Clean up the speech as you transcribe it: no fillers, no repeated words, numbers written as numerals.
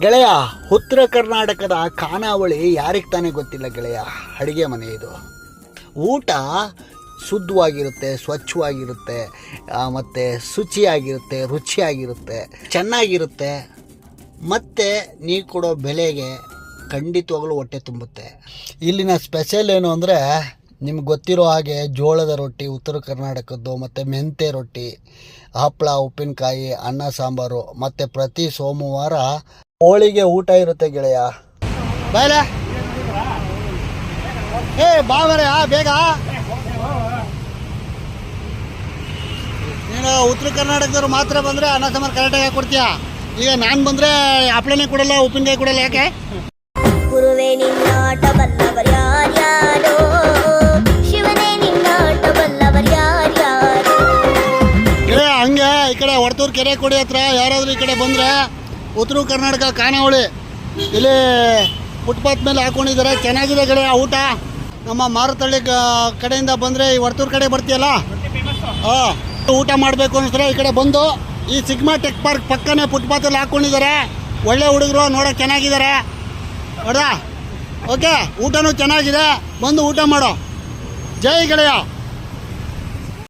ಗೆಳೆಯ, ಉತ್ತರ ಕರ್ನಾಟಕದ ಖಾನಾವಳಿ ಯಾರಿಗೆ ತಾನೇ ಗೊತ್ತಿಲ್ಲ ಗೆಳೆಯ. ಅಡುಗೆ ಮನೆ ಇದು. ಊಟ ಶುದ್ಧವಾಗಿರುತ್ತೆ, ಸ್ವಚ್ಛವಾಗಿರುತ್ತೆ, ಮತ್ತು ಶುಚಿಯಾಗಿರುತ್ತೆ, ರುಚಿಯಾಗಿರುತ್ತೆ, ಚೆನ್ನಾಗಿರುತ್ತೆ. ಮತ್ತು ನೀವು ಕೊಡೋ ಬೆಲೆಗೆ ಖಂಡಿತವಾಗಲೂ ಹೊಟ್ಟೆ ತುಂಬುತ್ತೆ. ಇಲ್ಲಿನ ಸ್ಪೆಷಲ್ ಏನು ಅಂದರೆ, ನಿಮ್ಗೆ ಗೊತ್ತಿರೋ ಹಾಗೆ ಜೋಳದ ರೊಟ್ಟಿ ಉತ್ತರ ಕರ್ನಾಟಕದ್ದು, ಮತ್ತು ಮೆಂತೆ ರೊಟ್ಟಿ, ಹಪ್ಪಳ, ಉಪ್ಪಿನಕಾಯಿ, ಅನ್ನ ಸಾಂಬಾರು, ಮತ್ತು ಪ್ರತಿ ಸೋಮವಾರ ಹೋಳಿಗೆ ಊಟ ಇರುತ್ತೆ ಗೆಳೆಯ. ಬಾಯ್ಲೆ ಬಾವರೆ ಬೇಗ. ನೀನು ಉತ್ತರ ಕರ್ನಾಟಕದವ್ರು ಮಾತ್ರ ಬಂದರೆ ಅನ್ನ ಸಾಂಬಾರು ಕರೆಕ್ಟಾಗಿ ಹಾಕ್ಕೊಡ್ತೀಯ. ಈಗ ನಾನು ಬಂದರೆ ಹಪ್ಪಳನೇ ಕೊಡಲ್ಲ, ಉಪ್ಪಿನಕಾಯಿ ಕೊಡಲ್ಲ. ಯಾಕೆ? ಗುರುವೇ ನಿನ್ನಾಟ ಬಲ್ಲವರ್ಯಾರ್ಯಾರೋ, ಶಿವನೇ ನಿನ್ನಾಟ ಬಲ್ಲವರ್ಯಾರ್ಯಾರೋ. ಗೆಳೆಯ, ಹಂಗೆ ಈ ಕಡೆ ಹೊಡ್ತೂರು ಕೆರೆ ಕೊಡಿ ಹತ್ರ ಯಾರಾದರೂ ಈ ಕಡೆ ಬಂದರೆ ಉತ್ತರ ಕರ್ನಾಟಕ ಖಾನಾವಳಿ ಇಲ್ಲಿ ಫುಟ್ಪಾತ್ ಮೇಲೆ ಹಾಕ್ಕೊಂಡಿದ್ದಾರೆ. ಚೆನ್ನಾಗಿದೆ ಗೆಳೆಯ ಊಟ. ನಮ್ಮ ಮಾರುತಳ್ಳಿ ಕಡೆಯಿಂದ ಬಂದರೆ ಈ ಹೊಡ್ತೂರು ಕಡೆ ಬರ್ತೀಯಲ್ಲ, ಹಾಂ, ಊಟ ಮಾಡಬೇಕು ಅನಿಸಿದ್ರೆ ಈ ಕಡೆ ಬಂದು ಈ ಸಿಗ್ಮಾ ಟೆಕ್ ಪಾರ್ಕ್ ಪಕ್ಕನೇ ಫುಟ್ಪಾತಲ್ಲಿ ಹಾಕ್ಕೊಂಡಿದ್ದಾರೆ. ಒಳ್ಳೆ ಹುಡುಗರು, ನೋಡೋಕೆ ಚೆನ್ನಾಗಿದ್ದಾರೆ. ಹೌದಾ? ಓಕೆ, ಊಟನೂ ಚೆನ್ನಾಗಿದೆ, ಬಂದು ಊಟ ಮಾಡೋ. ಜೈ ಗೆಳೆಯ.